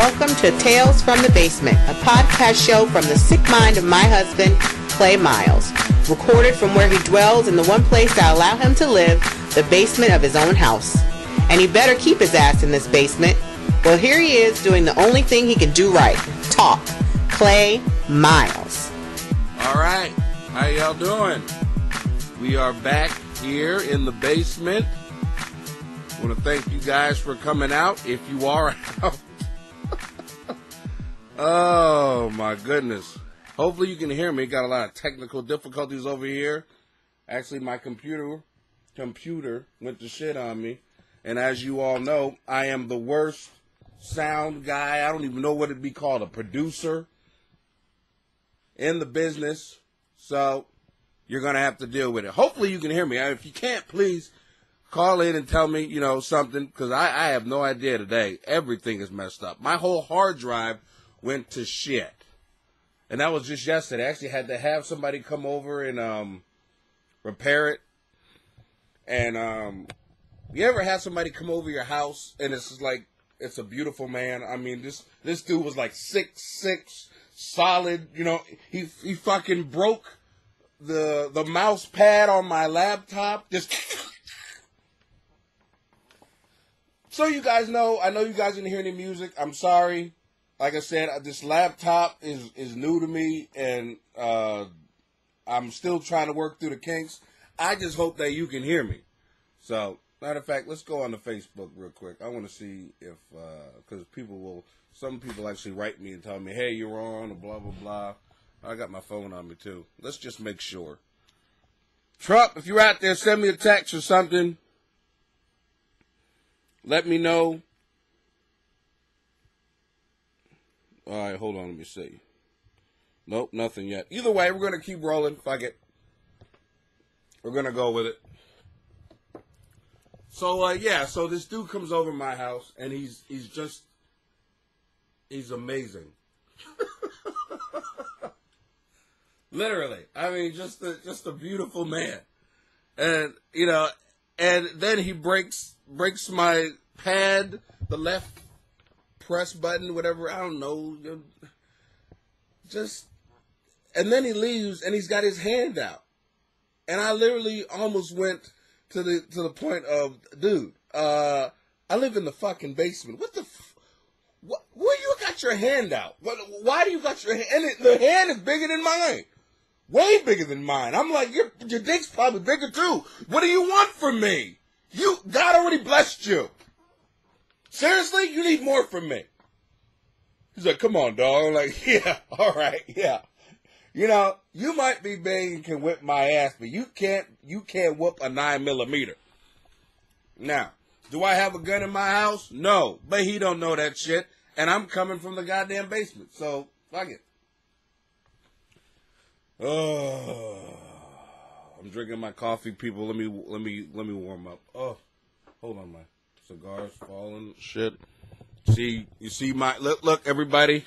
welcome to Tales from the Basement, a podcast show from the sick mind of my husband, Clay Miles, recorded from where he dwells in the one place that allow him to live, the basement of his own house. And he better keep his ass in this basement. Well, here he is doing the only thing he can do right, talk. Clay Miles. All right, how y'all doing? We are back here in the basement. I want to thank you guys for coming out, if you are out. Oh, my goodness. Hopefully you can hear me. Got a lot of technical difficulties over here. Actually, my computer went to shit on me. And as you all know, I am the worst sound guy. I don't even know what it'd be called, a producer in the business. So you're going to have to deal with it. Hopefully you can hear me. If you can't, please call in and tell me, something, because I have no idea today. Everything is messed up. My whole hard drive went to shit. And that was just yesterday. I actually had to have somebody come over and repair it. And you ever have somebody come over your house and it's just like, it's a beautiful man. I mean, this dude was like 6'6", solid. He fucking broke the mouse pad on my laptop. Just so you guys know, I know you guys didn't hear any music. I'm sorry. Like I said, this laptop is new to me, and I'm still trying to work through the kinks. I just hope that you can hear me. So, matter of fact, let's go on to Facebook real quick. I want to see if, because some people actually write me and tell me, hey, you're on, or blah, blah, blah. I got my phone on me, too. Let's just make sure. Trump, if you're out there, send me a text or something. Let me know. All right, hold on, let me see. Nope, nothing yet. Either way, we're going to keep rolling. Fuck it. We're going to go with it. So, so this dude comes over my house, and he's amazing. Literally. I mean, just a beautiful man. And, and then he breaks my pad, the left press button, whatever, I don't know. And then he leaves and he's got his hand out. And I literally almost went to the point of, dude, I live in the fucking basement. Where you got your hand out? Why do you got your hand? And the hand is bigger than mine. Way bigger than mine. I'm like, your dick's probably bigger too. What do you want from me? God already blessed you. Seriously? You need more from me. He's like, come on, dog. I'm like, yeah, all right, yeah. You might be big and can whip my ass, but you can't whoop a 9mm. Now, do I have a gun in my house? No, but he don't know that shit, and I'm coming from the goddamn basement, so fuck it. Oh, I'm drinking my coffee, people. Let me warm up. Oh, hold on, my cigar's falling. Shit. You see look, everybody.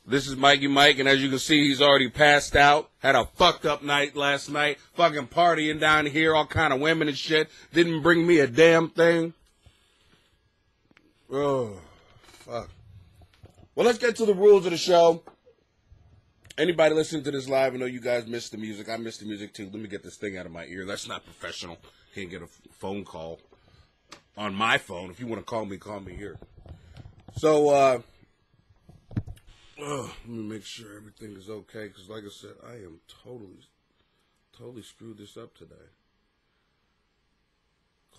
This is Mikey Mike, and as you can see, he's already passed out. Had a fucked up night last night. Fucking partying down here, all kind of women and shit. Didn't bring me a damn thing. Oh, fuck. Well, let's get to the rules of the show. Anybody listening to this live, I know you guys missed the music. I missed the music too. Let me get this thing out of my ear. That's not professional. Can't get a phone call on my phone. If you want to call me here. So, let me make sure everything is okay. Because like I said, I am totally screwed this up today.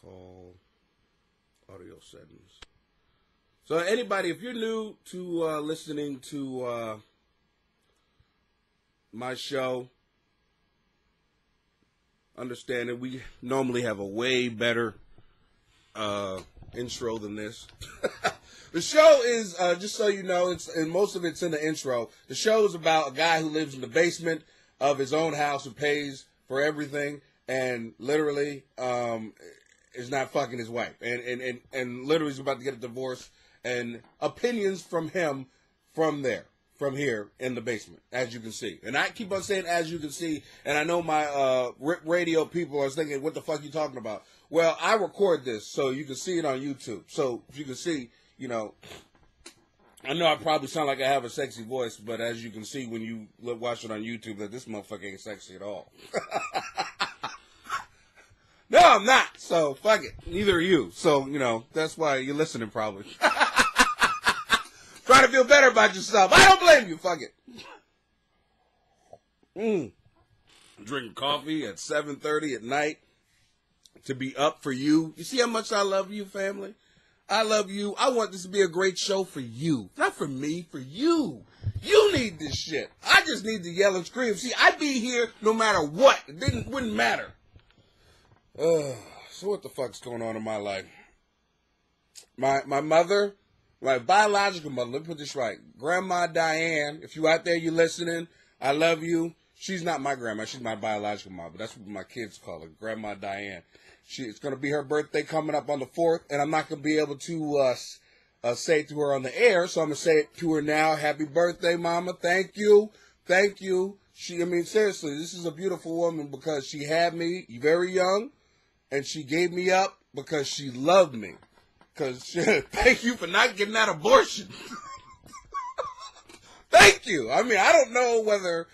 Call audio settings. So anybody, if you're new to listening to my show, understand that we normally have a way better intro than this. The show is, just so you know, and most of it's in the intro. The show is about a guy who lives in the basement of his own house and pays for everything, and literally is not fucking his wife, and literally is about to get a divorce, and opinions from him from here in the basement, as you can see. And I keep on saying as you can see, and I know my radio people are thinking, what the fuck you talking about? Well, I record this so you can see it on YouTube. So if you can see, I know I probably sound like I have a sexy voice, but as you can see when you watch it on YouTube, that this motherfucker ain't sexy at all. No, I'm not. So, fuck it. Neither are you. So, that's why you're listening probably. Trying to feel better about yourself. I don't blame you. Fuck it. Drinking coffee at 7:30 at night to be up for you. You see how much I love you, family? I love you. I want this to be a great show for you. Not for me, for you. You need this shit. I just need to yell and scream. See, I'd be here no matter what. It wouldn't matter. So what the fuck's going on in my life? My mother, my biological mother, let me put this right. Grandma Diane, if you out there, you listening, I love you. She's not my grandma. She's my biological mother. That's what my kids call her, Grandma Diane. It's going to be her birthday coming up on the 4th, and I'm not going to be able to say it to her on the air, so I'm going to say it to her now. Happy birthday, Mama. Thank you. Thank you. Seriously, this is a beautiful woman because she had me very young, and she gave me up because she loved me. Thank you for not getting that abortion. Thank you. I don't know whether,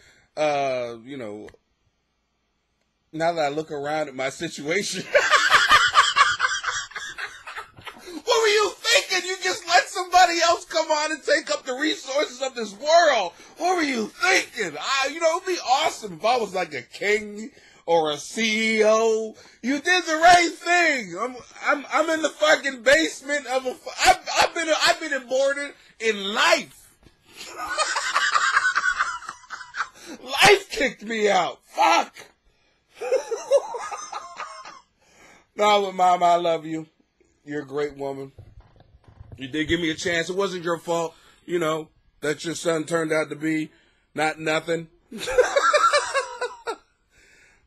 now that I look around at my situation. What were you thinking? You just let somebody else come on and take up the resources of this world. What were you thinking? It'd be awesome if I was like a king or a CEO. You did the right thing. I'm in the fucking basement of I've been aborted in life. Life kicked me out. Fuck. No, but Mama, I love you. You're a great woman. You did give me a chance. It wasn't your fault, that your son turned out to be not nothing.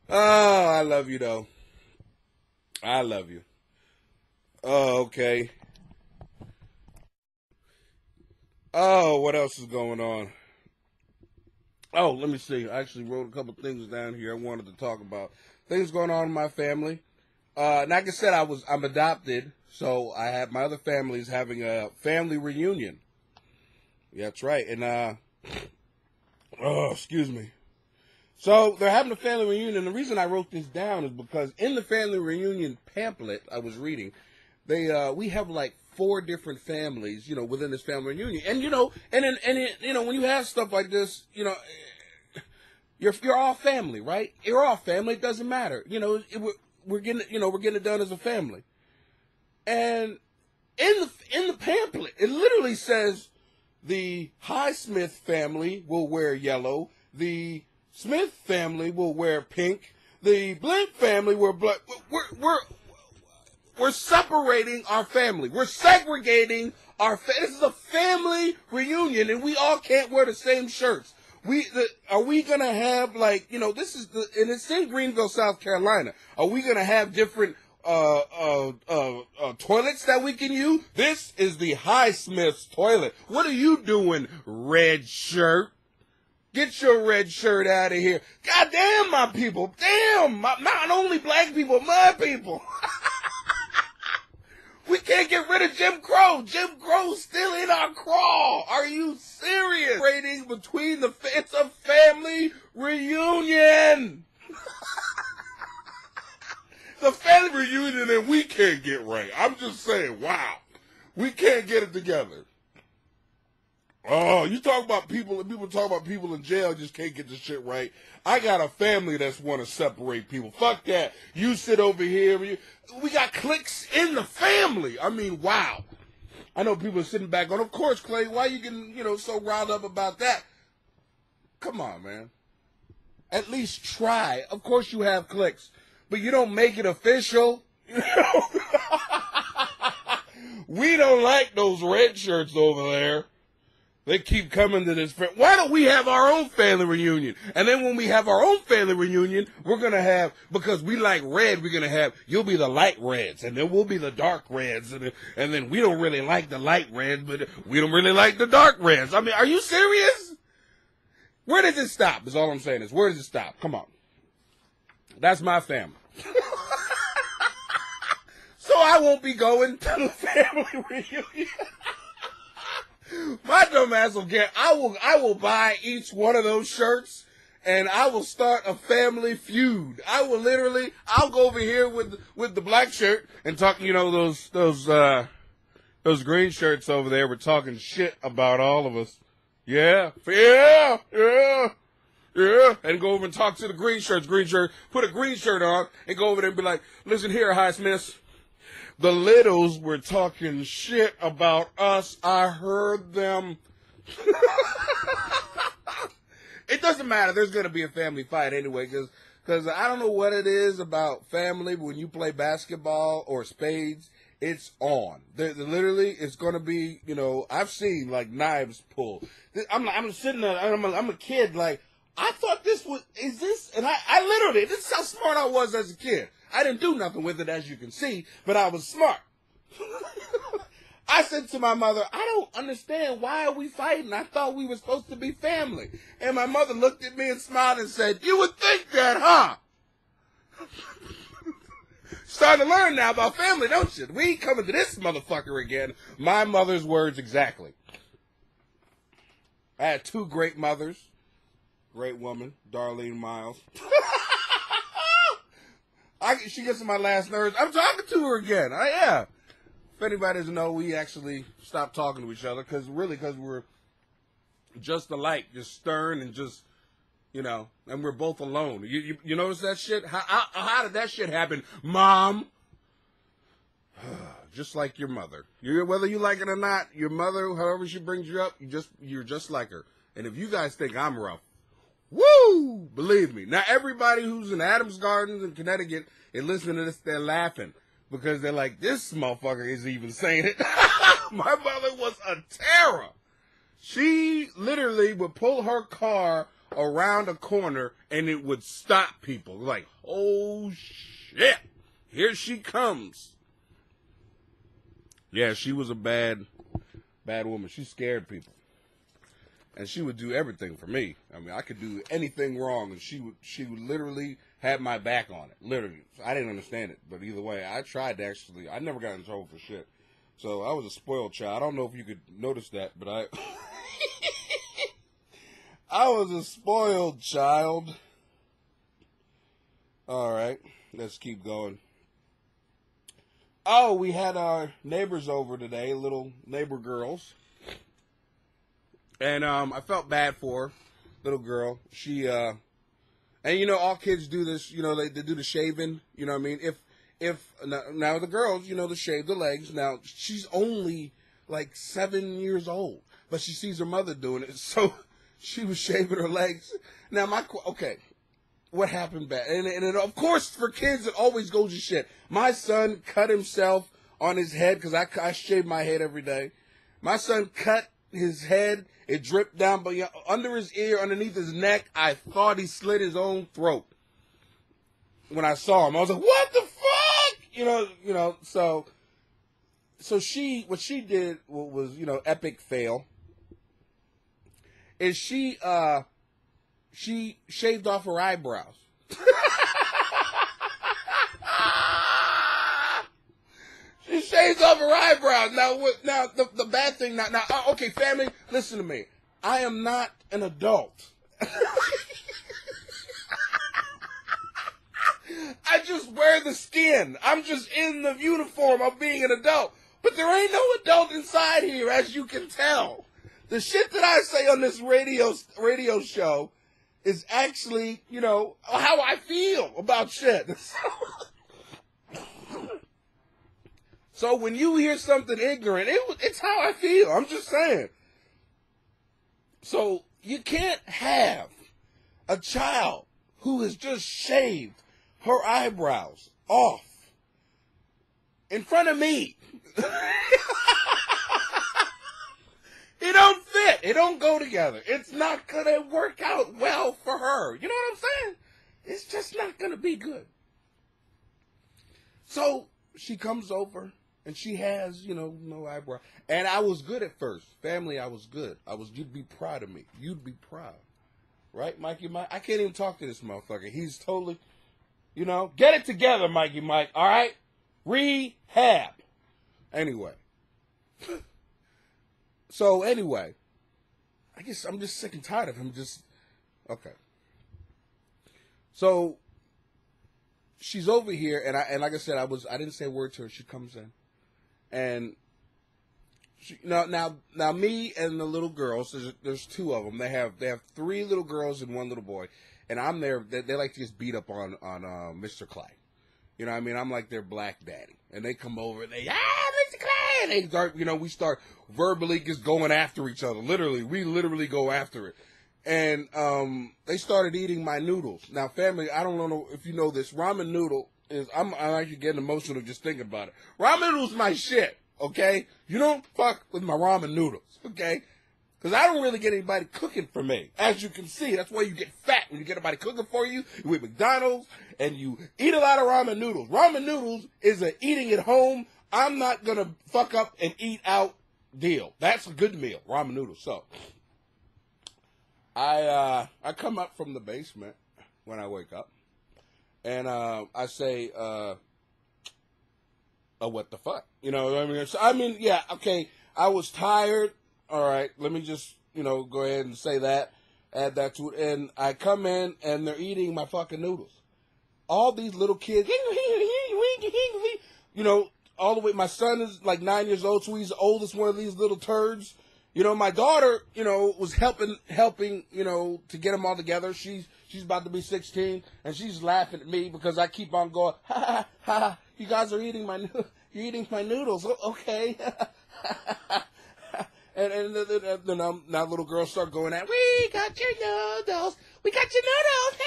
Oh, I love you, though. I love you. Oh, okay. Oh, what else is going on? Oh, let me see. I actually wrote a couple things down here I wanted to talk about. Things going on in my family. Like I said, I'm adopted, so my other family is having a family reunion. Yeah, that's right. And, excuse me. So they're having a family reunion. The reason I wrote this down is because in the family reunion pamphlet I was reading, we have like 4 different families, within this family reunion. And, when you have stuff like this, you're all family, right? You're all family. It doesn't matter. We're getting it done as a family. And in the pamphlet, it literally says the Highsmith family will wear yellow. The Smith family will wear pink. The Blink family will black. We're separating our family. We're segregating this is a family reunion, and we all can't wear the same shirts. Are we gonna have and it's in Greenville, South Carolina. Are we gonna have different toilets that we can use? This is the Highsmith's toilet. What are you doing, red shirt? Get your red shirt out of here. God damn, my people. Damn, not only black people, my people. We can't get rid of Jim Crow. Jim Crow's still in our craw. Are you serious? Rating between it's a family reunion. The family reunion and we can't get right. I'm just saying, wow. We can't get it together. Oh, you talk about people talk about people in jail just can't get the shit right. I got a family that's want to separate people. Fuck that. You sit over here. We got cliques in the family. Wow. I know people are sitting back going, of course, Clay, why you getting, so riled up about that? Come on, man. At least try. Of course you have cliques, but you don't make it official. We don't like those red shirts over there. They keep coming to this. Why don't we have our own family reunion? And then when we have our own family reunion, we're going to have, because we like red, we're going to have, you'll be the light reds, and then we'll be the dark reds. And then we don't really like the light reds, but we don't really like the dark reds. Are you serious? Where does it stop? Is all I'm saying is, where does it stop? Come on. That's my family. So I won't be going to the family reunion. My dumb ass will get, I will buy each one of those shirts and I will start a family feud. I'll go over here with the black shirt and talk, those green shirts over there were talking shit about all of us. Yeah. And go over and talk to the green shirts. Put a green shirt on and go over there and be like, listen here, Highsmiths. The littles were talking shit about us. I heard them. It doesn't matter. There's going to be a family fight anyway, because I don't know what it is about family. When you play basketball or spades, it's on. Literally, it's going to be, I've seen like knives pull. I'm sitting there, I'm a kid, like, I thought this and I literally, this is how smart I was as a kid. I didn't do nothing with it, as you can see, but I was smart. I said to my mother, I don't understand, why are we fighting? I thought we were supposed to be family. And my mother looked at me and smiled and said, you would think that, huh? Starting to learn now about family, don't you? We ain't coming to this motherfucker again. My mother's words exactly. I had two great mothers. Great woman, Darlene Miles. She gets on my last nerves. I'm talking to her again. Yeah. If anybody doesn't know, we actually stopped talking to each other because we're just alike, just stern and just, and we're both alone. You notice that shit? How did that shit happen, Mom? Just like your mother. Whether you like it or not, your mother, however she brings you up, you're just like her. And if you guys think I'm rough, woo! Believe me. Now, everybody who's in Adams Gardens in Connecticut and listening to this, they're laughing because they're like, this motherfucker is even saying it. My mother was a terror. She literally would pull her car around a corner and it would stop people. Like, oh, shit. Here she comes. Yeah, she was a bad woman. She scared people. And she would do everything for me. I mean, I could do anything wrong, and she would literally have my back on it. Literally. I didn't understand it, but either way, I tried to actually. I never got in trouble for shit. So I was a spoiled child. I don't know if you could notice that, but I was a spoiled child. All right, let's keep going. Oh, we had our neighbors over today, little neighbor girls. And I felt bad for her, little girl. She, and all kids do this, they do the shaving, you know what I mean? If now the girls, they shave the legs. Now, she's only like 7 years old, but she sees her mother doing it, so she was shaving her legs. Now, okay, what happened back? And of course, for kids, it always goes to shit. My son cut himself on his head, because I shave my head every day. My son cut his head. It dripped down under his ear, underneath his neck. I thought he slit his own throat. When I saw him, I was like, what the fuck? So what she did was, epic fail. Is she shaved off her eyebrows. She shaves off her eyebrows. Now the bad thing, now, okay, family, listen to me. I am not an adult. I just wear the skin. I'm just in the uniform of being an adult. But there ain't no adult inside here, as you can tell. The shit that I say on this radio show is actually, how I feel about shit. So when you hear something ignorant, it's how I feel. I'm just saying. So you can't have a child who has just shaved her eyebrows off in front of me. It don't fit. It don't go together. It's not going to work out well for her. You know what I'm saying? It's just not going to be good. So she comes over. And she has, no eyebrow. And I was good at first. Family, I was good. You'd be proud of me. You'd be proud. Right, Mikey Mike? I can't even talk to this motherfucker. He's totally, get it together, Mikey Mike, all right? Rehab. Anyway. So anyway, I guess I'm just sick and tired of him. Okay. So she's over here, and like I said, I didn't say a word to her. She comes in, and now me and the little girls. There's two of them. They have three little girls and one little boy, and I'm there. They like to just beat up on Mr. Clay. You know what I mean? I'm like their black daddy, and they come over and they Mr. Clay, and they start we start verbally just going after each other. We literally go after it. And they started eating my noodles. Now, family, I don't know if you know this. Ramen noodle is, I'm actually getting emotional just thinking about it. Ramen noodles my shit, okay? You don't fuck with my ramen noodles, okay? Because I don't really get anybody cooking for me. As you can see, that's why you get fat when you get anybody cooking for you. You eat McDonald's, and you eat a lot of ramen noodles. Ramen noodles is a eating at home. I'm not going to fuck up and eat out deal. That's a good meal, ramen noodles. So I come up from the basement when I wake up, and I say, what the fuck? You know what I mean? So, yeah, okay, I was tired. All right, let me just, go ahead and say that, add that to it. And I come in, and they're eating my fucking noodles. All these little kids, all the way, my son is like 9 years old, so he's the oldest one of these little turds. My daughter, was helping, to get them all together. She's about to be 16, and she's laughing at me because I keep on going, ha, ha, ha, you guys are eating you're eating my noodles. Okay. and then now little girls start going at, we got your noodles. We got your noodles.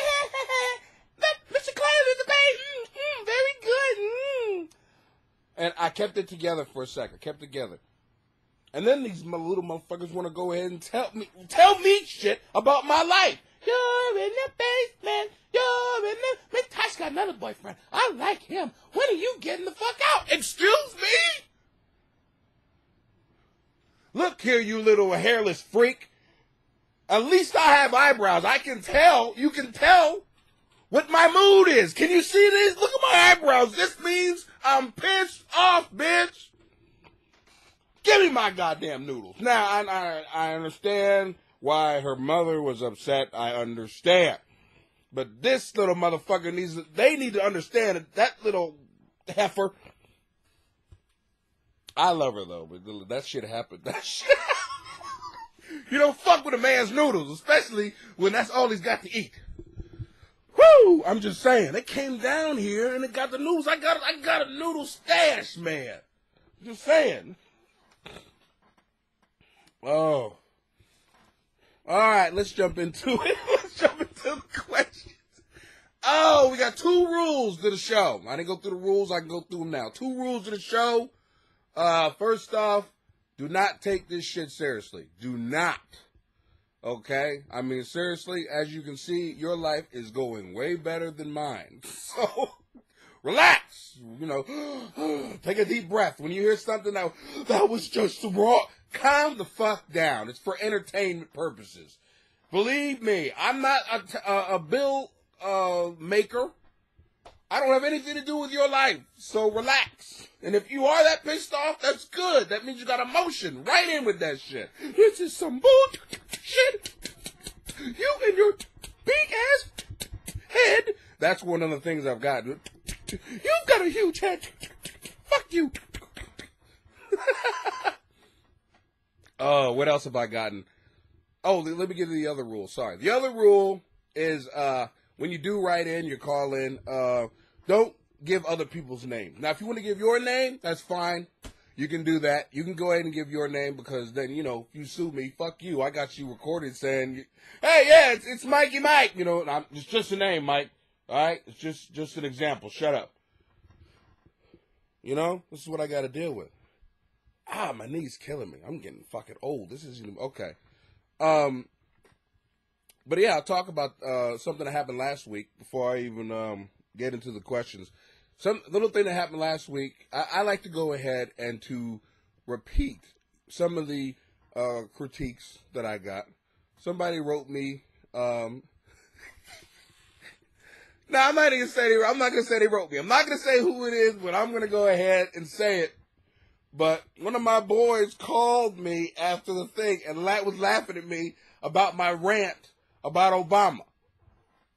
Mr. Clay, Mr. Clay, very good. And I kept it together for a second. Kept it together. And then these little motherfuckers want to go ahead and tell me shit about my life. You're in the basement. You're in the... Man, Tosh got another boyfriend. I like him. When are you getting the fuck out? Excuse me? Look here, you little hairless freak. At least I have eyebrows. I can tell. You can tell what my mood is. Can you see this? Look at my eyebrows. This means I'm pissed off, bitch. Give me my goddamn noodles. Now, I understand why her mother was upset. I understand. But this little motherfucker they need to understand that little heifer. I love her, though, but that shit happened. That shit. You don't fuck with a man's noodles, especially when that's all he's got to eat. Woo! I'm just saying. They came down here and they got the noodles. I got a noodle stash, man. Just saying. Oh. All right, let's jump into it. Let's jump into the questions. Oh, we got 2 rules to the show. I didn't go through the rules. I can go through them now. 2 rules to the show. First off, do not take this shit seriously. Do not. Okay? Seriously, as you can see, your life is going way better than mine. So, relax. Take a deep breath. When you hear something that was just wrong, calm the fuck down. It's for entertainment purposes. Believe me, I'm not a bill maker. I don't have anything to do with your life. So relax. And if you are that pissed off, that's good. That means you got emotion. Right in with that shit. This is some bullshit. You and your big ass head. That's one of the things I've got. You've got a huge head. Fuck you. Oh, what else have I gotten? Oh, let me give you the other rule. Sorry. The other rule is when you do write in, you call in, don't give other people's names. Now, if you want to give your name, that's fine. You can do that. You can go ahead and give your name because then, if you sue me, fuck you. I got you recorded saying, hey, yeah, it's Mikey Mike. It's just a name, Mike. All right? It's just an example. Shut up. This is what I got to deal with. My knee's killing me. I'm getting fucking old. This isn't okay. But yeah, I'll talk about something that happened last week before I even get into the questions. Some little thing that happened last week. I like to go ahead and to repeat some of the critiques that I got. Somebody wrote me. Now I'm not gonna say they wrote me. I'm not gonna say who it is, but I'm gonna go ahead and say it. But one of my boys called me after the thing and was laughing at me about my rant about Obama.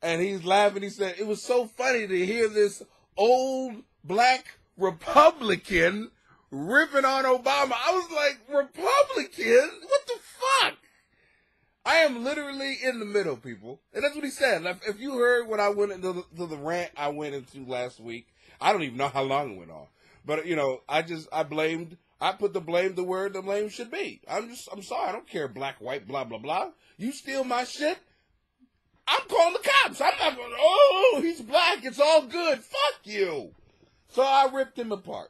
And he's laughing. He said, it was so funny to hear this old black Republican ripping on Obama. I was like, Republican? What the fuck? I am literally in the middle, people. And that's what he said. If you heard what I went into the rant I went into last week, I don't even know how long it went on. But, you know, I put the blame where the blame should be. I'm sorry. I don't care black, white, blah, blah, blah. You steal my shit, I'm calling the cops. I'm not going, oh, he's black. It's all good. Fuck you. So I ripped him apart.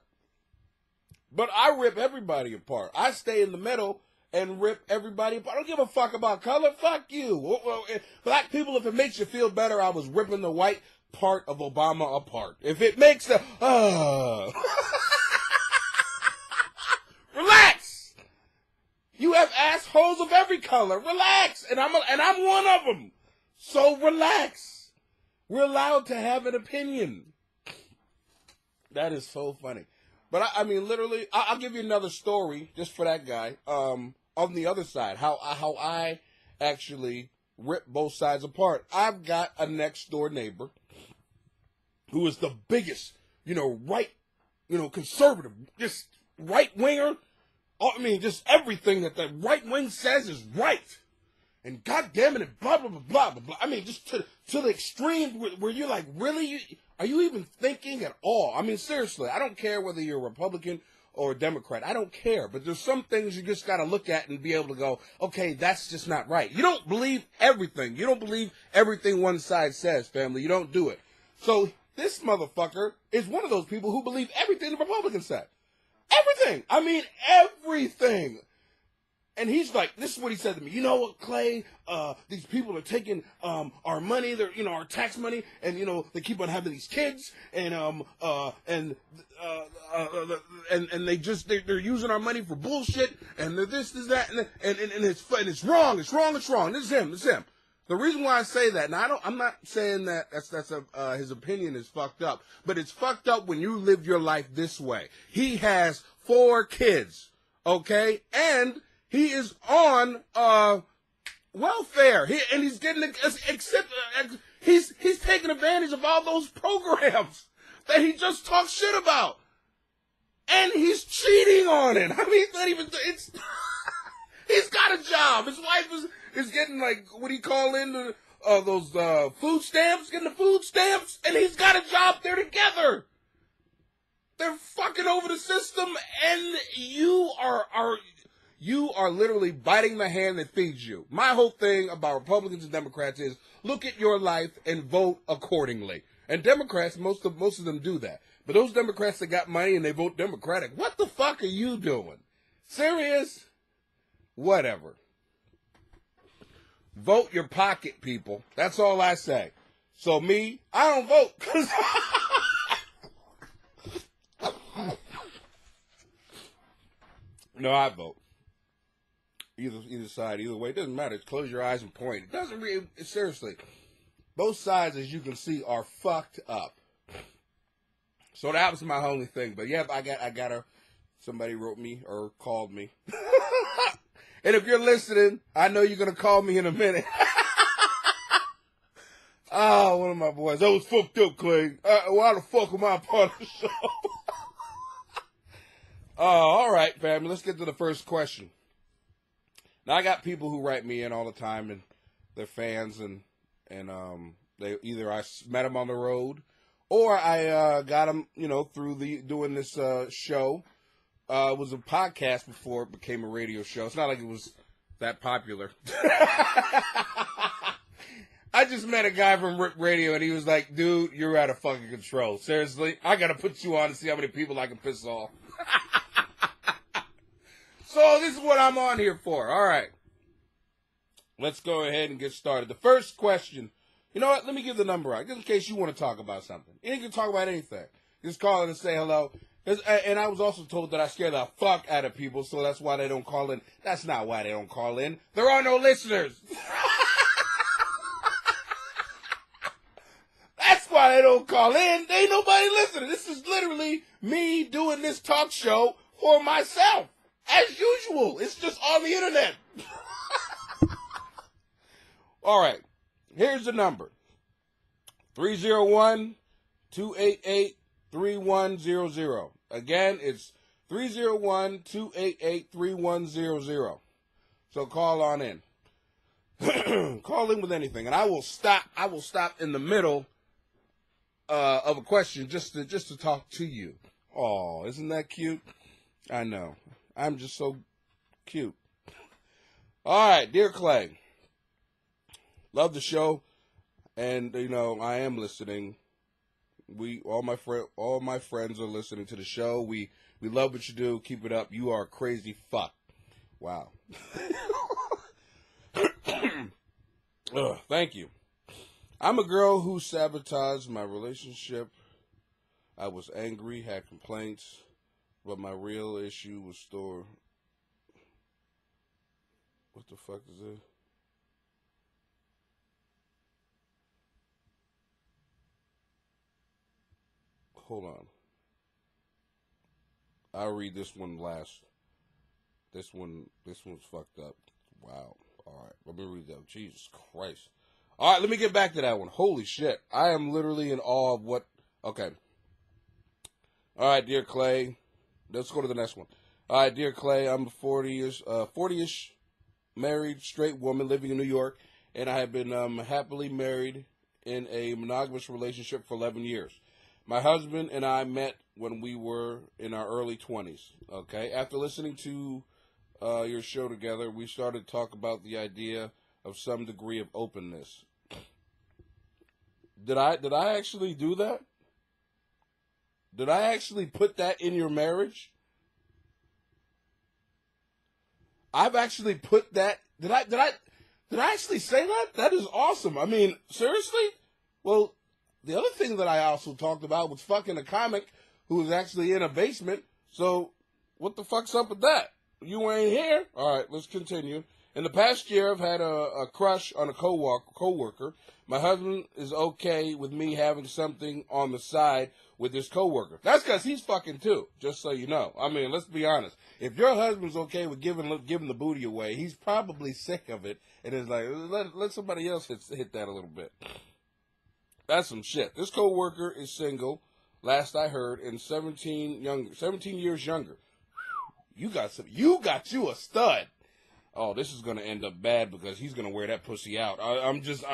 But I rip everybody apart. I stay in the middle and rip everybody apart. I don't give a fuck about color. Fuck you. Well, black people, if it makes you feel better, I was ripping the white part of Obama apart. If it makes the, relax. You have assholes of every color. Relax. And I'm one of them. So relax. We're allowed to have an opinion. That is so funny. But I mean, literally, I'll give you another story just for that guy. On the other side, how I actually rip both sides apart. I've got a next door neighbor who is the biggest, conservative, just right winger. I mean, just everything that the right wing says is right. And goddamn it, blah, blah, blah, blah, blah, blah. I mean, just to the extreme where you're like, really? Are you even thinking at all? I mean, seriously, I don't care whether you're a Republican or a Democrat. I don't care. But there's some things you just got to look at and be able to go, okay, that's just not right. You don't believe everything. You don't believe everything one side says, family. You don't do it. So this motherfucker is one of those people who believe everything the Republicans said. Everything. I mean, everything. And he's like, this is what he said to me. You know what, Clay? These people are taking our money, our tax money, and they keep on having these kids, and they're using our money for bullshit, and they're this, that, and it's wrong. It's wrong. This is him. The reason why I say that, and I'm not saying that his opinion is fucked up, but it's fucked up when you live your life this way. He has 4 kids, okay, and he is on welfare. He's getting he's taking advantage of all those programs that he just talks shit about, and he's cheating on it. I mean, it's not even. He's got a job. His wife is getting like what do you call in those food stamps? Getting the food stamps, and he's got a job. They're together. They're fucking over the system, and you are literally biting the hand that feeds you. My whole thing about Republicans and Democrats is look at your life and vote accordingly. And Democrats, most of them do that. But those Democrats that got money and they vote Democratic, what the fuck are you doing? Serious? Whatever. Vote your pocket, people. That's all I say. So me, I don't vote. No, I vote. Either side, either way. It doesn't matter. Close your eyes and point. It doesn't really, seriously. Both sides, as you can see, are fucked up. So that was my only thing. But yeah, I got somebody wrote me or called me. And if you're listening, I know you're going to call me in a minute. Oh, one of my boys. That was fucked up, Clay. Why the fuck am I a part of the show? All right, family. Let's get to the first question. Now, I got people who write me in all the time, and they're fans, and they either I met them on the road, or I got them, through doing this show. It was a podcast before it became a radio show. It's not like it was that popular. I just met a guy from Rip Radio, and he was like, dude, you're out of fucking control. Seriously, I got to put you on to see how many people I can piss off. So this is what I'm on here for. All right. Let's go ahead and get started. The first question. You know what? Let me give the number out, just in case you want to talk about something. You can talk about anything. Just call in and say hello. And I was also told that I scare the fuck out of people, so that's why they don't call in. That's not why they don't call in. There are no listeners. That's why they don't call in. There ain't nobody listening. This is literally me doing this talk show for myself. As usual. It's just on the internet. All right. Here's the number. 301-288-3100. Again, it's 301-288-3100. So call on in. Call in with anything, and I will stop in the middle of a question just to talk to you. Oh, isn't that cute? I know. I'm just so cute. All right, dear Clay. Love the show, and I am listening. All my friends are listening to the show. We love what you do. Keep it up. You are a crazy fuck. Wow. Thank you. I'm a girl who sabotaged my relationship. I was angry, had complaints, but my real issue was store. What the fuck is this? Hold on. I'll read this one last. This one's fucked up. Wow. All right, let me read that. Jesus Christ. All right, let me get back to that one. Holy shit. I am literally in awe of what... Okay. All right, dear Clay. Let's go to the next one. All right, dear Clay, I'm a 40-ish married straight woman living in New York, and I have been happily married in a monogamous relationship for 11 years. My husband and I met when we were in our early 20s. Okay, after listening to your show together, we started to talk about the idea of some degree of openness. Did I actually do that? Did I actually put that in your marriage? I've actually put that. Did I actually say that? That is awesome. I mean, seriously? Well, the other thing that I also talked about was fucking a comic who was actually in a basement. So, what the fuck's up with that? You ain't here? All right, let's continue. In the past year, I've had a crush on a coworker. My husband is okay with me having something on the side with this coworker. That's because he's fucking too, just so you know. I mean, let's be honest. If your husband's okay with giving the booty away, he's probably sick of it and is like, let somebody else hit that a little bit. That's some shit. This coworker is single, last I heard, and 17 years younger. You got you a stud. Oh, this is going to end up bad because he's going to wear that pussy out. I'm just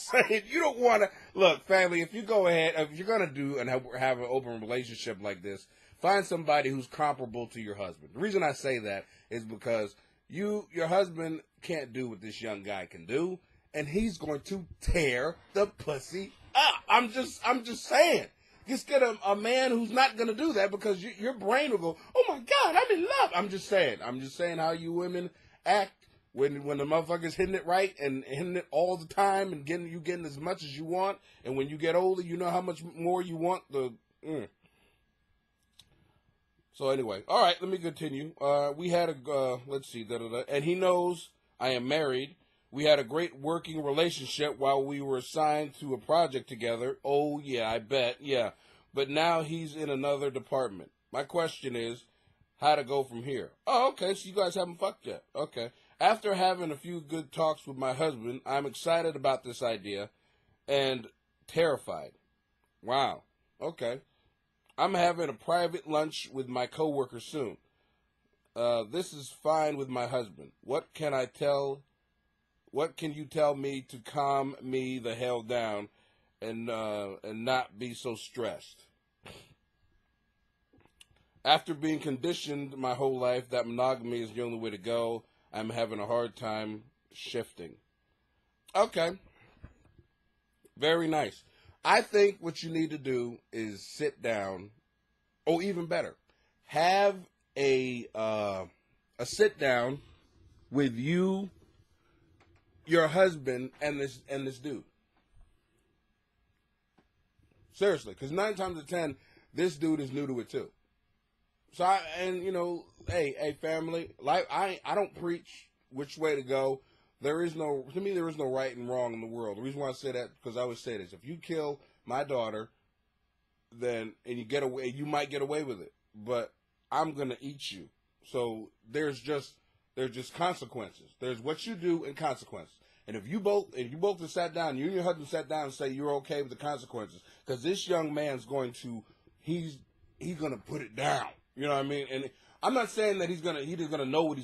saying, you don't want to, look, family, if you go ahead, if you're going to do and have an open relationship like this, find somebody who's comparable to your husband. The reason I say that is because your husband can't do what this young guy can do, and he's going to tear the pussy up. I'm just saying. Just get a man who's not going to do that because your brain will go, oh my God, I'm in love. I'm just saying how you women act when the motherfucker's hitting it right and hitting it all the time and getting as much as you want. And when you get older, you know how much more you want. So anyway, all right, let me continue. We had let's see, and he knows I am married. We had a great working relationship while we were assigned to a project together. Oh, yeah, I bet, yeah. But now he's in another department. My question is, how to go from here? Oh, okay, so you guys haven't fucked yet. Okay. After having a few good talks with my husband, I'm excited about this idea and terrified. Wow. Okay. I'm having a private lunch with my coworker soon. This is fine with my husband. What can you tell me to calm me the hell down and not be so stressed? After being conditioned my whole life that monogamy is the only way to go, I'm having a hard time shifting. Okay. Very nice. I think what you need to do is sit down, or even better, have a sit down with you, your husband, and this dude. Seriously, because 9 times out of 10, this dude is new to it too. So hey, family, like I don't preach which way to go. To me, there is no right and wrong in the world. The reason why I say that, because I always say this: if you kill my daughter, and you get away, you might get away with it. But I'm going to eat you. So there's just consequences. There's what you do and consequences. And if you both have sat down, you and your husband sat down and say you're okay with the consequences, because this young man's going to, he's going to put it down. You know what I mean? And I'm not saying that he's gonna know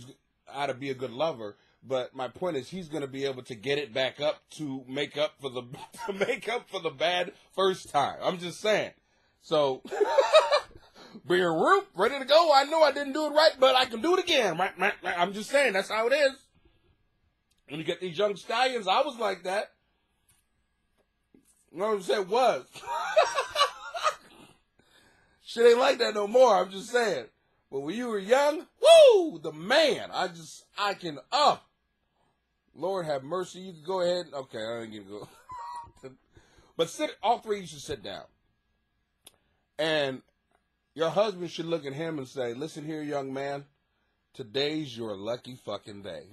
how to be a good lover, but my point is he's gonna be able to get it back up to make up for the bad first time. I'm just saying. So bring a root, ready to go. I know I didn't do it right, but I can do it again. I'm just saying that's how it is. When you get these young stallions, I was like that. You know what I'm saying? Was. Shit ain't like that no more. I'm just saying. But when you were young, woo, the man. Lord have mercy. You can go ahead. Okay, I ain't gonna go. But all three of you should sit down. And your husband should look at him and say, listen here, young man. Today's your lucky fucking day.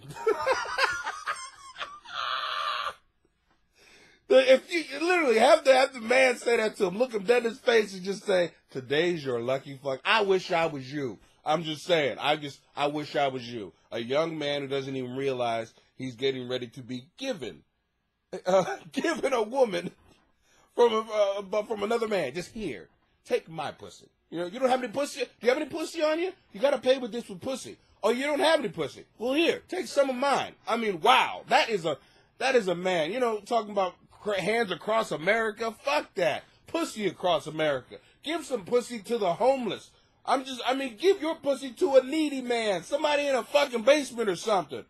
If you literally have to have the man say that to him, look him dead in his face and just say, today's your lucky fuck. I wish I was you. I'm just saying. I wish I was you. A young man who doesn't even realize he's getting ready to be given a woman from another man. Just here. Take my pussy. You know, you don't have any pussy. Do you have any pussy on you? You got to pay with this with pussy. Oh, you don't have any pussy. Well, here, take some of mine. I mean, wow. That is a man. You know, talking about hands across America. Fuck that. Pussy across America. Give some pussy to the homeless. Give your pussy to a needy man. Somebody in a fucking basement or something.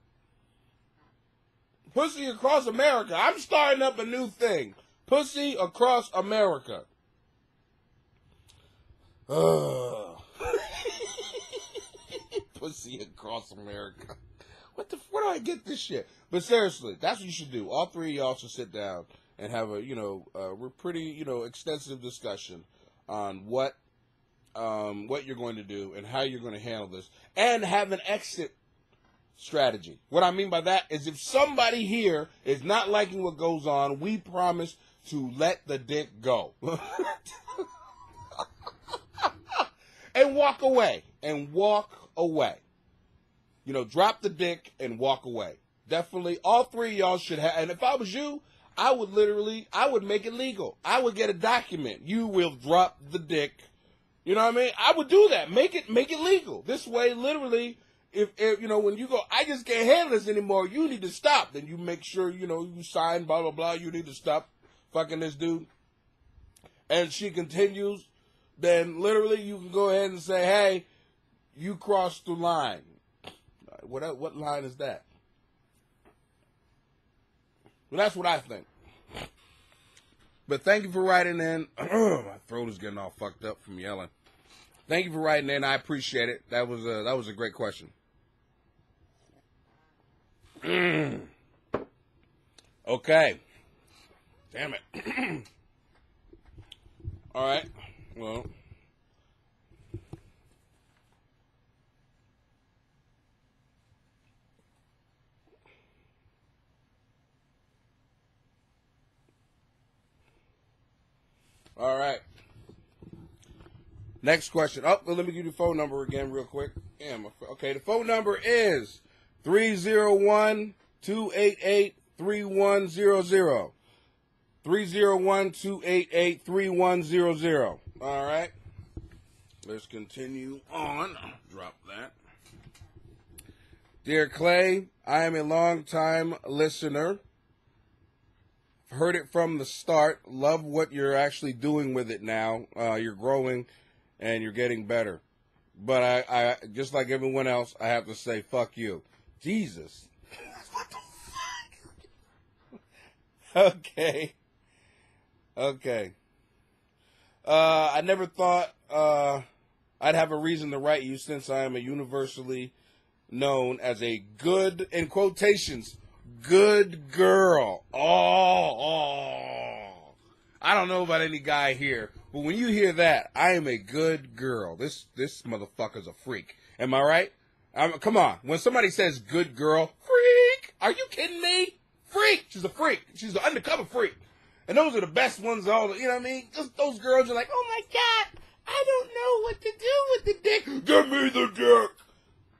Pussy across America. I'm starting up a new thing. Pussy across America. Pussy across America. Where do I get this shit? But seriously, that's what you should do. All three of y'all should sit down and have we're pretty, extensive discussion on what you're going to do and how you're going to handle this, and have an exit strategy. What I mean by that is, if somebody here is not liking what goes on, we promise to let the dick go. And walk away. Drop the dick and walk away. Definitely, all three of y'all should have. And if I was you, I would make it legal. I would get a document. You will drop the dick. You know what I mean? I would do that. Make it legal. This way, literally, if when you go, I just can't handle this anymore, you need to stop. Then you make sure, you sign, blah, blah, blah. You need to stop fucking this dude. And she continues. Then literally you can go ahead and say, hey, you crossed the line. What line is that? Well, that's what I think. But thank you for writing in. My throat is getting all fucked up from yelling. Thank you for writing in. I appreciate it. That was a great question. Okay. Damn it. All right. Well. All right. Next question. Oh, well, let me give you the phone number again real quick. Damn. Okay, the phone number is 301-288-3100. 301-288-3100. All right. Let's continue on. Drop that. Dear Clay, I am a long-time listener. Heard it from the start. Love what you're actually doing with it now. You're growing and you're getting better. But I just like everyone else, I have to say, fuck you. Jesus. What the fuck? Okay. I never thought I'd have a reason to write you, since I am a universally known as a good, in quotations, good girl. Oh. I don't know about any guy here, but when you hear that, I am a good girl. This motherfucker's a freak. Am I right? Come on. When somebody says good girl, freak, are you kidding me? Freak. She's a freak. She's an undercover freak. And those are the best ones. You know what I mean? Just those girls are like, oh my God, I don't know what to do with the dick. Give me the dick.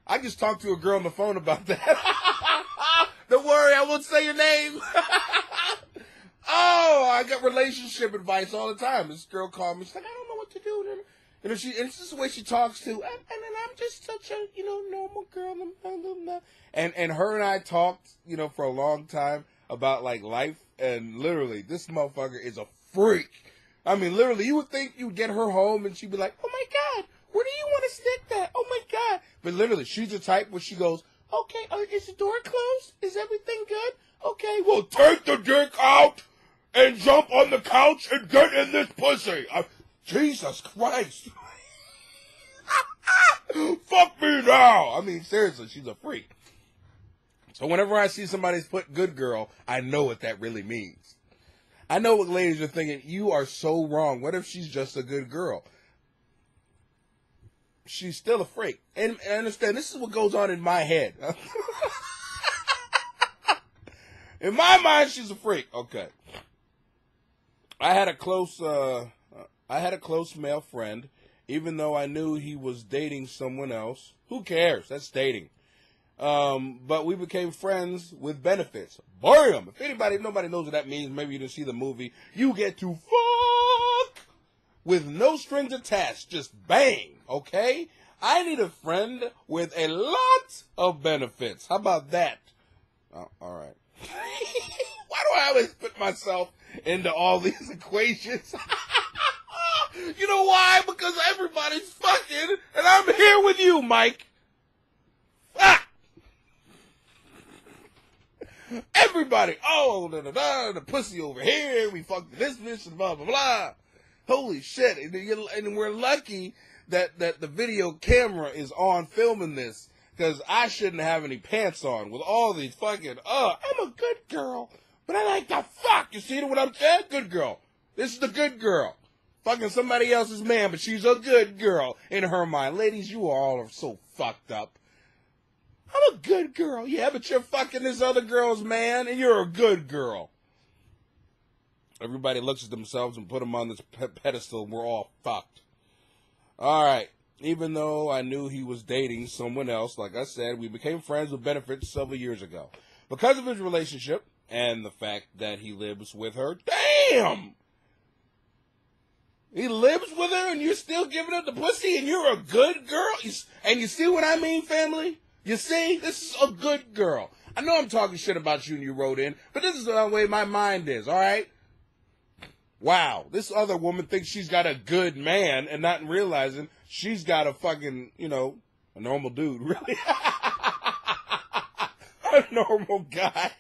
I just talked to a girl on the phone about that. Don't worry, I won't say your name. Oh, I get relationship advice all the time. This girl called me. She's like, I don't know what to do. And it's just the way she talks to. And then I'm just such a, normal girl. And her and I talked, for a long time about, like, life. And literally, this motherfucker is a freak. I mean, literally, you would think you'd get her home and she'd be like, oh, my God, where do you want to stick that? Oh, my God. But literally, she's the type where she goes, okay, is the door closed? Is everything good? Okay, well, take the dick out and jump on the couch and get in this pussy. Jesus Christ. Fuck me now. I mean, seriously, she's a freak. So whenever I see somebody's put good girl, I know what that really means. I know what ladies are thinking. You are so wrong. What if she's just a good girl? She's still a freak. And understand, this is what goes on in my head. In my mind, she's a freak. Okay. I had a close male friend, even though I knew he was dating someone else. Who cares? That's dating. But we became friends with benefits. Bam! If nobody knows what that means, maybe you didn't see the movie. You get to fuck with no strings attached. Just bang, okay? I need a friend with a lot of benefits. How about that? Oh, all right. Why do I always put myself into all these equations? You know why? Because everybody's fucking, and I'm here with you, Mike. Ah! Everybody. Oh, the pussy over here. We fucked this bitch and blah, blah, blah. Holy shit. And we're lucky that the video camera is on filming this. Because I shouldn't have any pants on with all these fucking, I'm a good girl, but I like to fuck. You see what I'm saying? Good girl. This is the good girl. Fucking somebody else's man, but she's a good girl in her mind. Ladies, you all are so fucked up. I'm a good girl. Yeah, but you're fucking this other girl's man, and you're a good girl. Everybody looks at themselves and put them on this pedestal, and we're all fucked. All right. Even though I knew he was dating someone else, like I said, we became friends with benefits several years ago. Because of his relationship and the fact that he lives with her, damn! He lives with her and you're still giving her the pussy and you're a good girl? And you see what I mean, family? You see? This is a good girl. I know I'm talking shit about you and you wrote in, but this is the way my mind is, all right? Wow, this other woman thinks she's got a good man and not realizing she's got a fucking, a normal dude, really. A normal guy.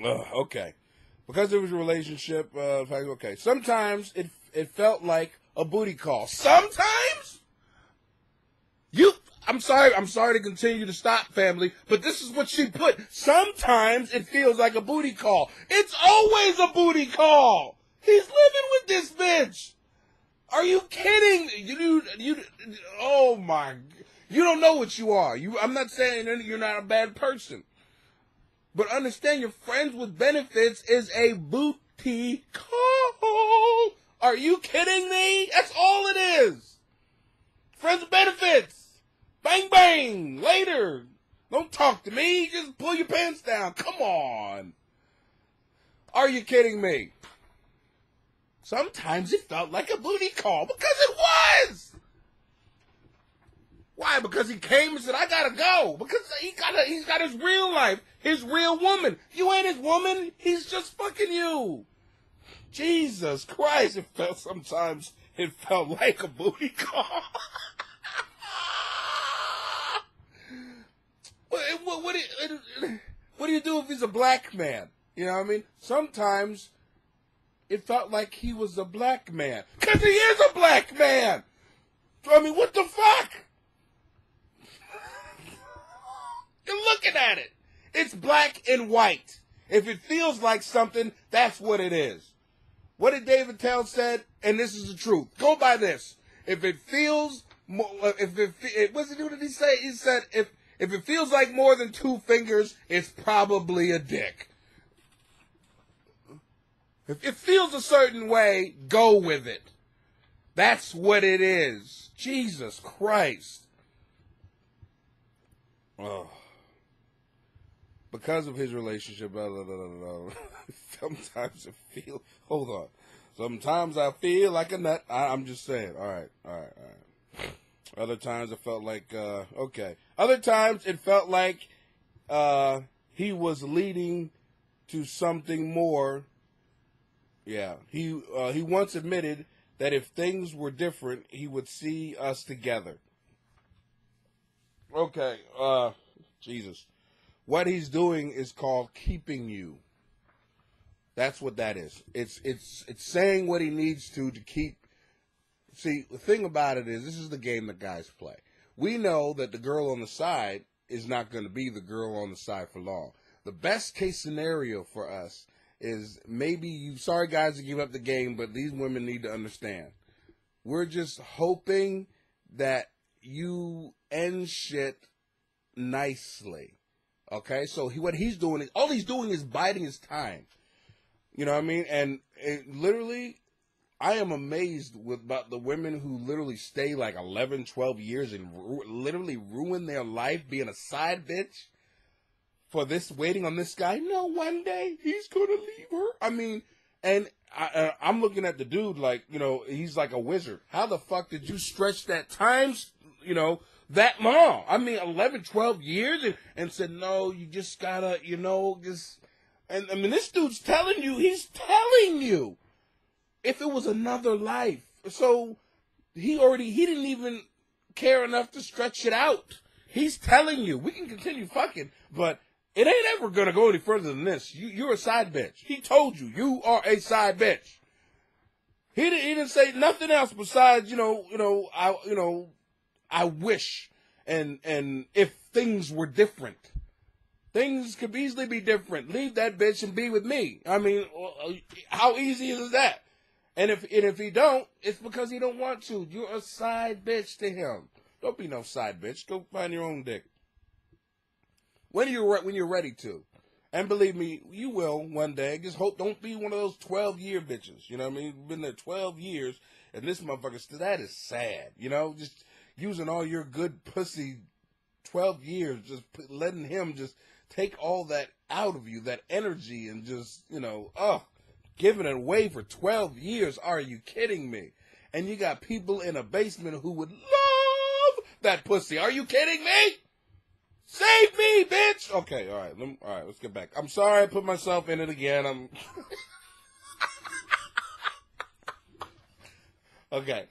Okay. Because it was a relationship, okay. Sometimes it felt like a booty call. Sometimes? I'm sorry to continue to stop, family, but this is what she put. Sometimes it feels like a booty call. It's always a booty call. He's living with this bitch. Are you kidding? Oh my, you don't know what you are. I'm not saying you're not a bad person, but understand your friends with benefits is a booty call. Are you kidding me? That's all it is. Friends with benefits. Bang, bang, later. Don't talk to me. Just pull your pants down. Come on. Are you kidding me? Sometimes it felt like a booty call because it was. Why? Because he came and said, I gotta go. Because he's got his real life, his real woman. You ain't his woman. He's just fucking you. Jesus Christ. Sometimes it felt like a booty call. What do you do if he's a black man? You know what I mean? Sometimes it felt like he was a black man. Because he is a black man! I mean, what the fuck? You're looking at it. It's black and white. If it feels like something, that's what it is. What did David Tell said? And this is the truth. Go by this. If it feels more, what did he say? He said, if it feels like more than 2 fingers, it's probably a dick. If it feels a certain way, go with it. That's what it is. Jesus Christ. Oh. Because of his relationship, sometimes I feel, hold on. Sometimes I feel like a nut. I'm just saying. All right. Other times it felt like, okay. Other times it felt like he was leading to something more. Yeah. He once admitted that if things were different, he would see us together. Okay. Jesus. What he's doing is called keeping you. That's what that is. It's saying what he needs to keep. See, the thing about it is, this is the game that guys play. We know that the girl on the side is not going to be the girl on the side for long. The best case scenario for us is maybe, sorry guys to give up the game, but these women need to understand. We're just hoping that you end shit nicely. Okay, so what he's doing is, all he's doing is biding his time. You know what I mean? And literally, I am amazed about the women who literally stay like 11, 12 years and literally ruin their life being a side bitch for this, waiting on this guy. No, one day he's going to leave her. I mean, and I'm looking at the dude like, you know, he's like a wizard. How the fuck did you stretch that time, you know, that long? I mean, 11, 12 years and said, no, you just gotta, you know, just, and I mean, this dude's telling you, he's telling you if it was another life. So he didn't even care enough to stretch it out. He's telling you, we can continue fucking, but it ain't ever gonna go any further than this. You're a side bitch. He told you, you are a side bitch. He didn't say nothing else besides, I wish, and if things were different. Things could easily be different. Leave that bitch and be with me. I mean, how easy is that? And if he don't, it's because he don't want to. You're a side bitch to him. Don't be no side bitch. Go find your own dick. When you're ready to. And believe me, you will one day. Just hope, don't be one of those 12-year bitches. You know what I mean? You've been there 12 years, and this motherfucker, that is sad. You know, just using all your good pussy 12 years, just letting him just take all that out of you, that energy, and just, giving it away for 12 years. Are you kidding me? And you got people in a basement who would love that pussy. Are you kidding me? Save me, bitch! Okay, all right, let's get back. I'm sorry I put myself in it again. Okay.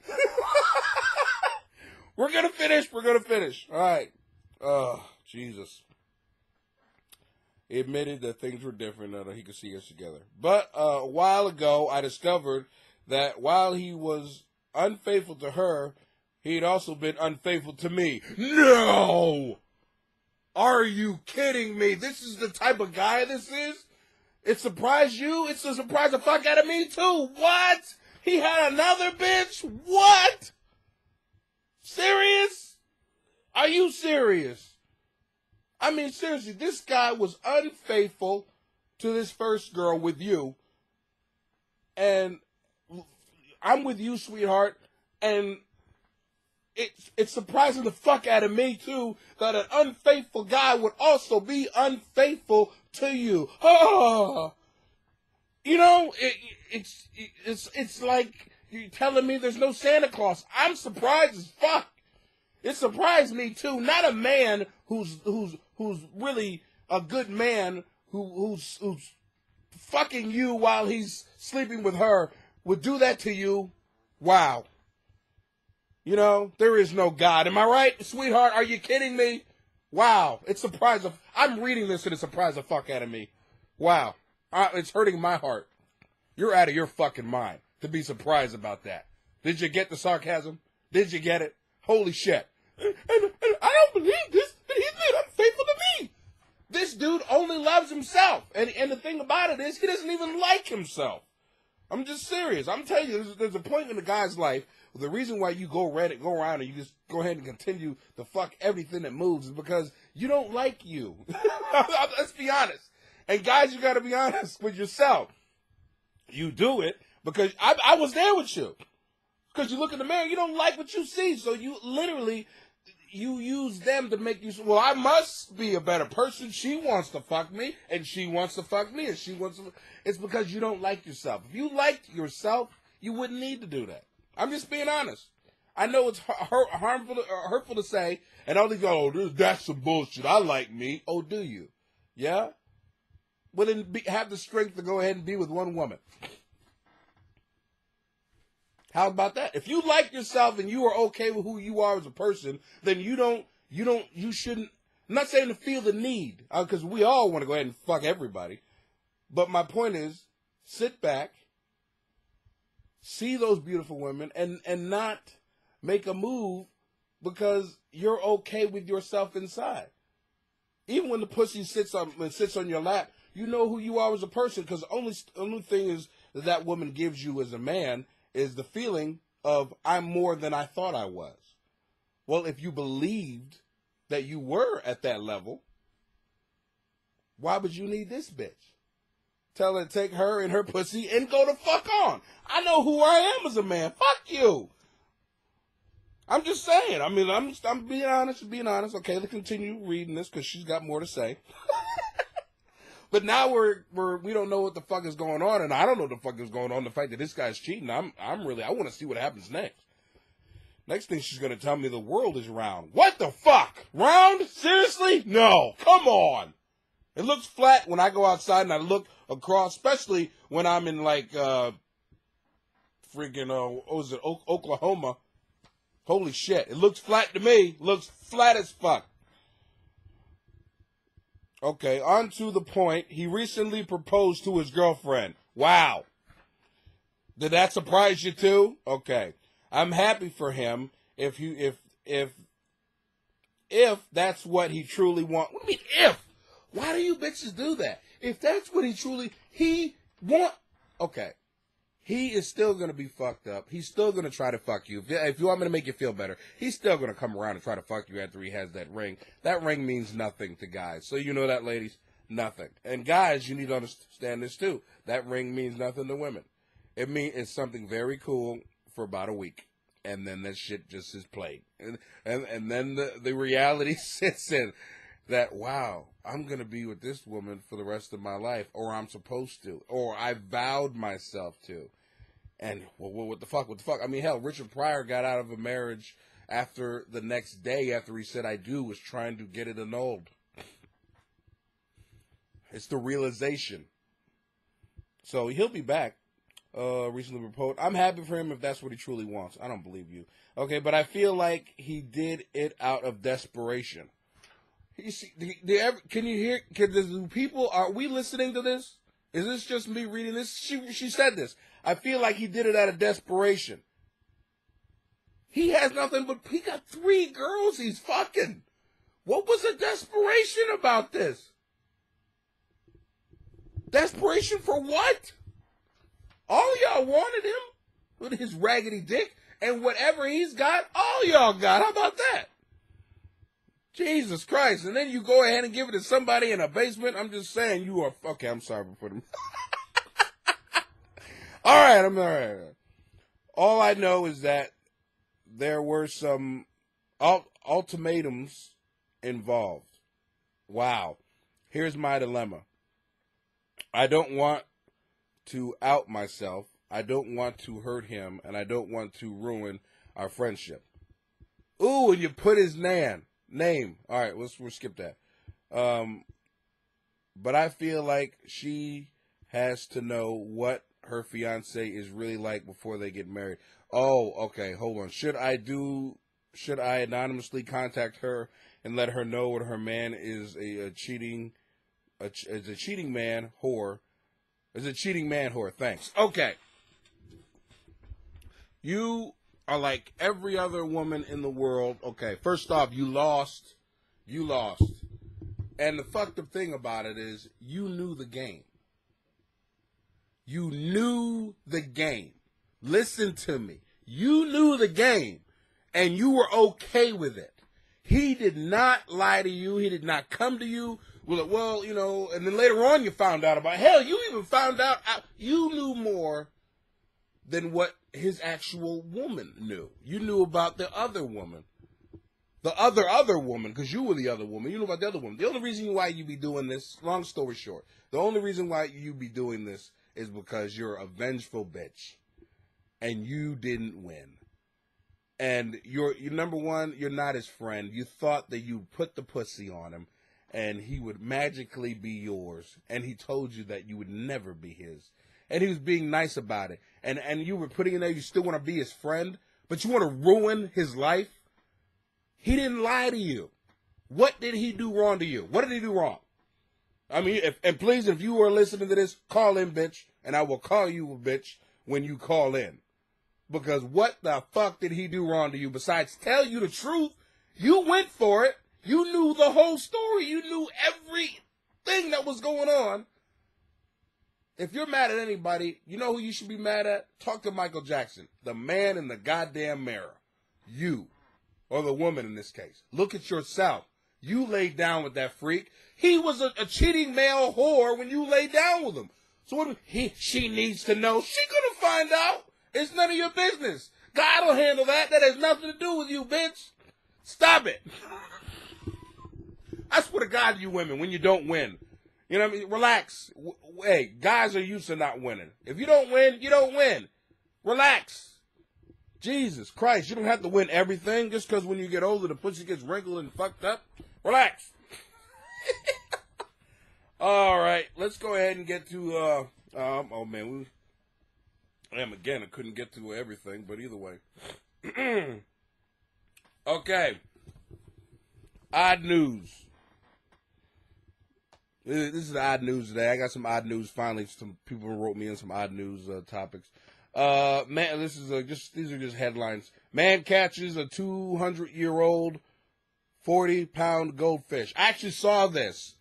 We're gonna finish. All right. Oh, Jesus. He admitted that things were different, that he could see us together. But a while ago, I discovered that while he was unfaithful to her, he'd also been unfaithful to me. No! Are you kidding me? This is the type of guy this is? It surprised you? It's a surprise the fuck out of me, too. What? He had another bitch? What? Serious? Are you serious? I mean, seriously, this guy was unfaithful to this first girl with you. And I'm with you, sweetheart. And it's surprising the fuck out of me, too, that an unfaithful guy would also be unfaithful to you. Oh. You know, it's like you're telling me there's no Santa Claus. I'm surprised as fuck. It surprised me, too. Not a man who's really a good man who's fucking you while he's sleeping with her would do that to you. Wow. You know, there is no God. Am I right, sweetheart? Are you kidding me? Wow. It's surprised. I'm reading this and it surprised the fuck out of me. Wow. It's hurting my heart. You're out of your fucking mind to be surprised about that. Did you get the sarcasm? Did you get it? Holy shit. And I don't believe this, but he's been unfaithful to me. This dude only loves himself. And the thing about it is, he doesn't even like himself. I'm just serious. I'm telling you, there's a point in a guy's life, the reason why you go around and you just go ahead and continue to fuck everything that moves is because you don't like you. Let's be honest. And guys, you got to be honest with yourself. You do it because I was there with you. Because you look in the mirror, you don't like what you see. So you literally, you use them to make you, well, I must be a better person. She wants to fuck me, and she wants to fuck me, and she wants to, it's because you don't like yourself. If you liked yourself, you wouldn't need to do that. I'm just being honest. I know it's hurtful to say, and all these go, oh, that's some bullshit. I like me. Oh, do you? Yeah? Well, then have the strength to go ahead and be with one woman. How about that? If you like yourself and you are okay with who you are as a person, then you shouldn't, I'm not saying to feel the need, because we all want to go ahead and fuck everybody. But my point is, sit back, see those beautiful women, and not make a move because you're okay with yourself inside. Even when the pussy sits on your lap, you know who you are as a person, because the only thing is that woman gives you as a man is the feeling of, I'm more than I thought I was. Well, if you believed that you were at that level, why would you need this bitch? Tell her to take her and her pussy and go the fuck on. I know who I am as a man. Fuck you. I'm just saying. I mean, I'm being honest. Okay, let's continue reading this because she's got more to say. But now we don't know what the fuck is going on, and I don't know what the fuck is going on. The fact that this guy's cheating, I want to see what happens next. Next thing she's gonna tell me, the world is round. What the fuck? Round? Seriously? No. Come on. It looks flat when I go outside and I look across, especially when I'm in like Oklahoma. Holy shit! It looks flat to me. Looks flat as fuck. Okay, on to the point. He recently proposed to his girlfriend. Wow. Did that surprise you too? Okay. I'm happy for him if that's what he truly wants. What do you mean if? Why do you bitches do that? If that's what he want, okay. He is still going to be fucked up. He's still going to try to fuck you. If you want me to make you feel better, he's still going to come around and try to fuck you after he has that ring. That ring means nothing to guys. So you know that, ladies? Nothing. And guys, you need to understand this too. That ring means nothing to women. It's something very cool for about a week. And then that shit just is played. And then the reality sits in that, wow, I'm going to be with this woman for the rest of my life, or I'm supposed to, or I vowed myself to. And, well, what the fuck? I mean, hell, Richard Pryor got out of a marriage after the next day after he said I do, was trying to get it annulled. It's the realization. So he'll be back. Recently proposed. I'm happy for him if that's what he truly wants. I don't believe you. Okay, but I feel like he did it out of desperation. Can you hear? Are we listening to this? Is this just me reading this? She said this. I feel like he did it out of desperation. He has nothing but, he got 3 girls he's fucking. What was the desperation about this? Desperation for what? All y'all wanted him with his raggedy dick, and whatever he's got, all y'all got. How about that? Jesus Christ. And then you go ahead and give it to somebody in a basement. I'm just saying you are, okay, I'm sorry for them. All right. All I know is that there were some ultimatums involved. Wow. Here's my dilemma. I don't want to out myself. I don't want to hurt him, and I don't want to ruin our friendship. Ooh, and you put his name. All right, we'll skip that. But I feel like she has to know what her fiance is really like before they get married. Oh, okay, hold on. Should I anonymously contact her and let her know what her man is a cheating man whore? Is a cheating man whore. Thanks. Okay. You are like every other woman in the world. Okay, first off, you lost. And the fucked up thing about it is you knew the game. You knew the game. Listen to me. You knew the game, and you were okay with it. He did not lie to you. He did not come to you with, well, you know, and then later on you found out about it. Hell, you even found out, you knew more than what his actual woman knew. You knew about the other woman. The other woman, because you were the other woman. You knew about the other woman. The only reason why you be doing this, long story short, the only reason why you be doing this is because you're a vengeful bitch. And you didn't win. And you're number one, you're not his friend. You thought that you put the pussy on him and he would magically be yours. And he told you that you would never be his. And he was being nice about it. And you were putting in there, you still want to be his friend, but you want to ruin his life? He didn't lie to you. What did he do wrong to you? What did he do wrong? I mean, please, if you are listening to this, call in, bitch, and I will call you a bitch when you call in. Because what the fuck did he do wrong to you besides tell you the truth? You went for it. You knew the whole story. You knew everything that was going on. If you're mad at anybody, you know who you should be mad at? Talk to Michael Jackson, the man in the goddamn mirror. You. Or the woman in this case. Look at yourself. You laid down with that freak. He was a cheating male whore when you laid down with him. So what she needs to know. She gonna find out. It's none of your business. God will handle that. That has nothing to do with you, bitch. Stop it. I swear to God, you women, when you don't win. You know what I mean? Relax. Hey, guys are used to not winning. If you don't win, you don't win. Relax. Jesus Christ, you don't have to win everything just because when you get older, the pussy gets wrinkled and fucked up. Relax. All right, let's go ahead and get to, oh man, again, I couldn't get to everything, but either way. Okay. Odd news. This is the odd news today. I got some odd news finally. Some people wrote me in some odd news topics. Man, these are just headlines. Man catches a 200-year-old 40-pound goldfish. I actually saw this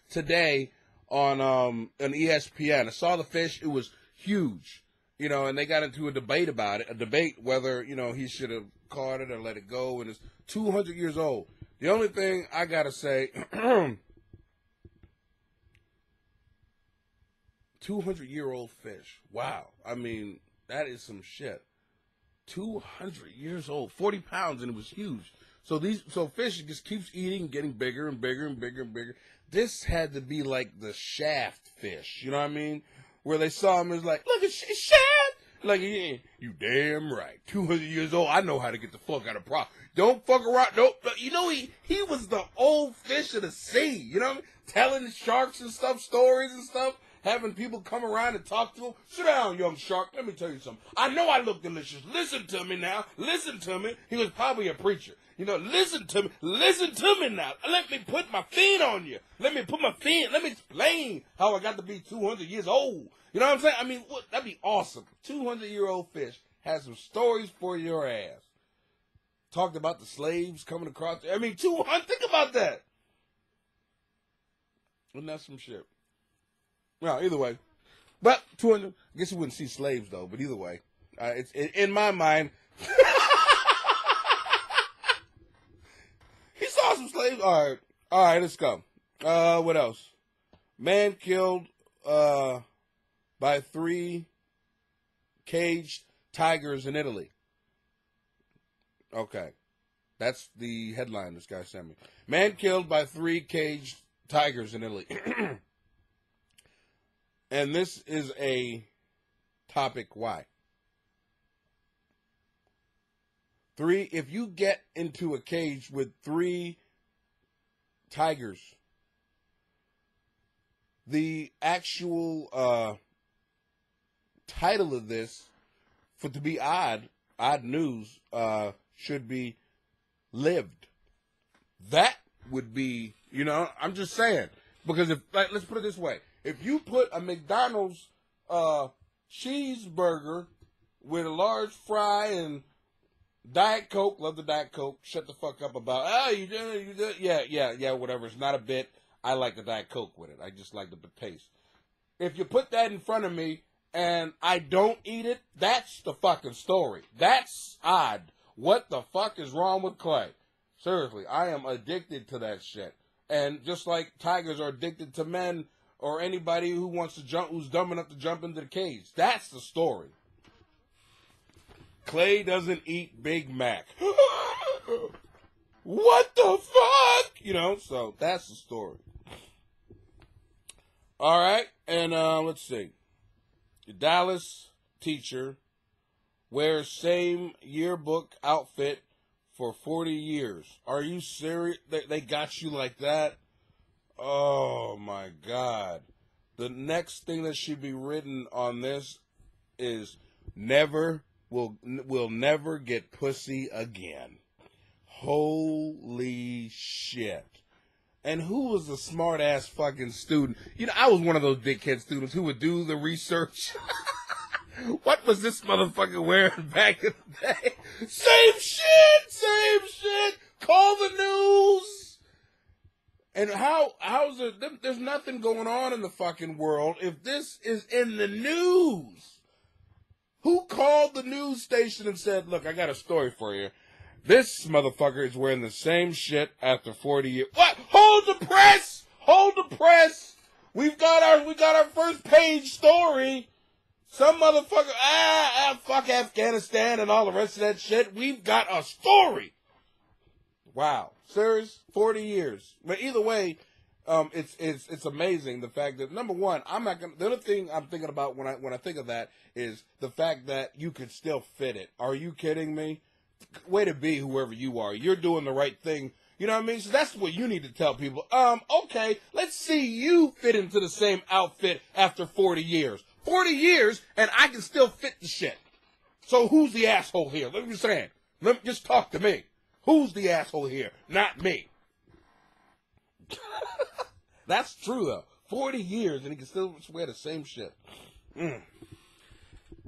today on ESPN. I saw the fish. It was huge, and they got into a debate about it. A debate whether, he should have caught it or let it go. And it's 200 years old. The only thing I gotta say, 200-year-old fish. Wow. I mean, that is some shit. 200 years old, 40 pounds, and it was huge. So fish just keeps eating, getting bigger and bigger and bigger and bigger. This had to be like the Shaft fish, you know what I mean? Where they saw him, it was like, look at Shaft. Like, yeah, you damn right. 200 years old, I know how to get the fuck out of problem. Don't fuck around. Don't, he was the old fish of the sea, you know what I mean? Telling sharks and stuff, stories and stuff. Having people come around and talk to him. Sit down, young shark. Let me tell you something. I know I look delicious. Listen to me now. Listen to me. He was probably a preacher. Listen to me. Listen to me now. Let me put my feet on you. Let me explain how I got to be 200 years old. You know what I'm saying? I mean, that'd be awesome. 200-year-old fish has some stories for your ass. Talked about the slaves coming across. I mean, 200. Think about that. Wasn't that some shit? Well, either way. But 200, I guess you wouldn't see slaves, though. But either way, it's in my mind. He saw some slaves. All right, let's go. What else? Man killed by 3 caged tigers in Italy. Okay. That's the headline this guy sent me. Man killed by 3 caged tigers in Italy. And this is a topic why. 3, if you get into a cage with 3 tigers, the actual title of this, for to be odd news, should be lived. That would be, I'm just saying. Because let's put it this way. If you put a McDonald's cheeseburger with a large fry and Diet Coke, love the Diet Coke, shut the fuck up about, you did, yeah, whatever. It's not a bit. I like the Diet Coke with it. I just like the taste. If you put that in front of me and I don't eat it, that's the fucking story. That's odd. What the fuck is wrong with Clay? Seriously, I am addicted to that shit. And just like tigers are addicted to men, or anybody who wants to jump, who's dumb enough to jump into the cage. That's the story. Clay doesn't eat Big Mac. What the fuck? You know, so that's the story. All right, and let's see. The Dallas teacher wears same yearbook outfit for 40 years. Are you serious? They got you like that? Oh, my God. The next thing that should be written on this is will never get pussy again. Holy shit. And who was a smart-ass fucking student? You know, I was one of those dickhead students who would do the research. What was this motherfucker wearing back in the day? Same shit! Call the news! And how's it? There's nothing going on in the fucking world if this is in the news. Who called the news station and said, look, I got a story for you. This motherfucker is wearing the same shit after 40 years. What? Hold the press! We got our first page story. Some motherfucker, fuck Afghanistan and all the rest of that shit. We've got a story. Wow. Serious? 40 years. But either way, it's amazing the fact that, number one, the other thing I'm thinking about when I think of that is the fact that you could still fit it. Are you kidding me? Way to be, whoever you are. You're doing the right thing. You know what I mean? So that's what you need to tell people. Okay, let's see you fit into the same outfit after 40 years. 40 years, and I can still fit the shit. So who's the asshole here? Let me just talk to me. Who's the asshole here? Not me. That's true, though. 40 years, and he can still wear the same shit.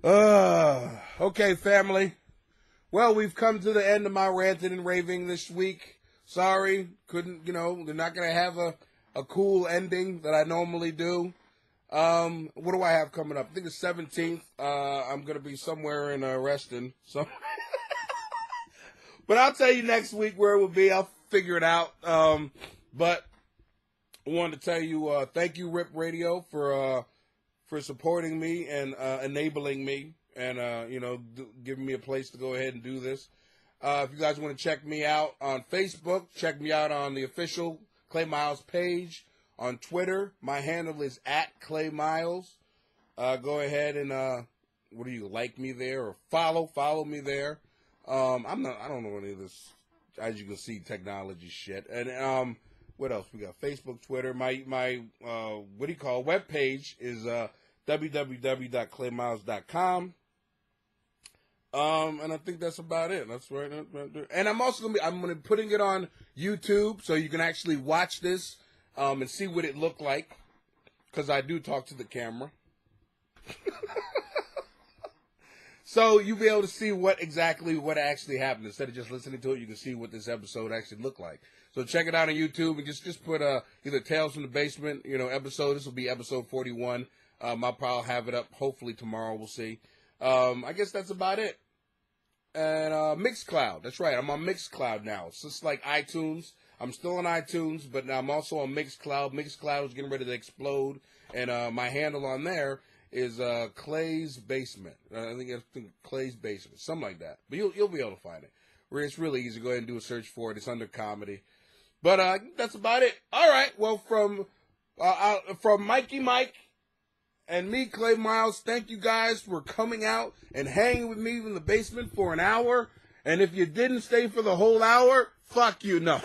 Okay, family. Well, we've come to the end of my ranting and raving this week. Sorry, they're not going to have a cool ending that I normally do. What do I have coming up? I think the 17th. I'm going to be somewhere in Reston. So, but I'll tell you next week where it will be. I'll figure it out. But I wanted to tell you, thank you, Rip Radio, for supporting me and enabling me and, giving me a place to go ahead and do this. If you guys want to check me out on Facebook, check me out on the official Clay Miles page. On Twitter, my handle is @ClayMiles. Go ahead and like me there or follow me there. I don't know any of this, as you can see, technology shit. And what else? We got Facebook, Twitter. My web page is www.claymiles.com. And I think that's about it. That's right. And I'm also gonna be putting it on YouTube so you can actually watch this. And see what it looked like, because I do talk to the camera. So you'll be able to see what actually happened. Instead of just listening to it, you can see what this episode actually looked like. So check it out on YouTube and just put either Tales from the Basement, episode. This will be episode 41. I'll probably have it up hopefully tomorrow. We'll see. I guess that's about it. And Mixcloud. That's right. I'm on Mixcloud now. It's just like iTunes. I'm still on iTunes, but now I'm also on Mixcloud. Mixcloud is getting ready to explode, and my handle on there is Clay's Basement. I think Clay's Basement, something like that. But you'll be able to find it. It's really easy. Go ahead and do a search for it. It's under comedy. But that's about it. All right. Well, from Mikey Mike and me, Clay Miles, thank you guys for coming out and hanging with me in the basement for an hour. And if you didn't stay for the whole hour, fuck you. No.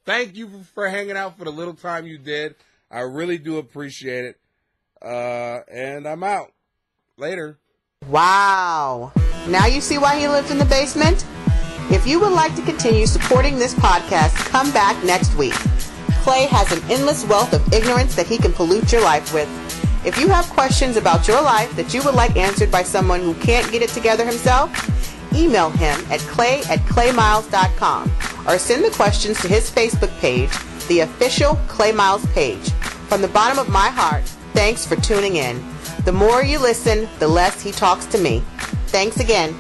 Thank you for hanging out for the little time you did. I really do appreciate it. And I'm out. Later. Wow. Now you see why he lives in the basement? If you would like to continue supporting this podcast, come back next week. Clay has an endless wealth of ignorance that he can pollute your life with. If you have questions about your life that you would like answered by someone who can't get it together himself, email him at clay@claymiles.com or send the questions to his Facebook page, the official Clay Miles page. From the bottom of my heart, thanks for tuning in. The more you listen, the less he talks to me. Thanks again.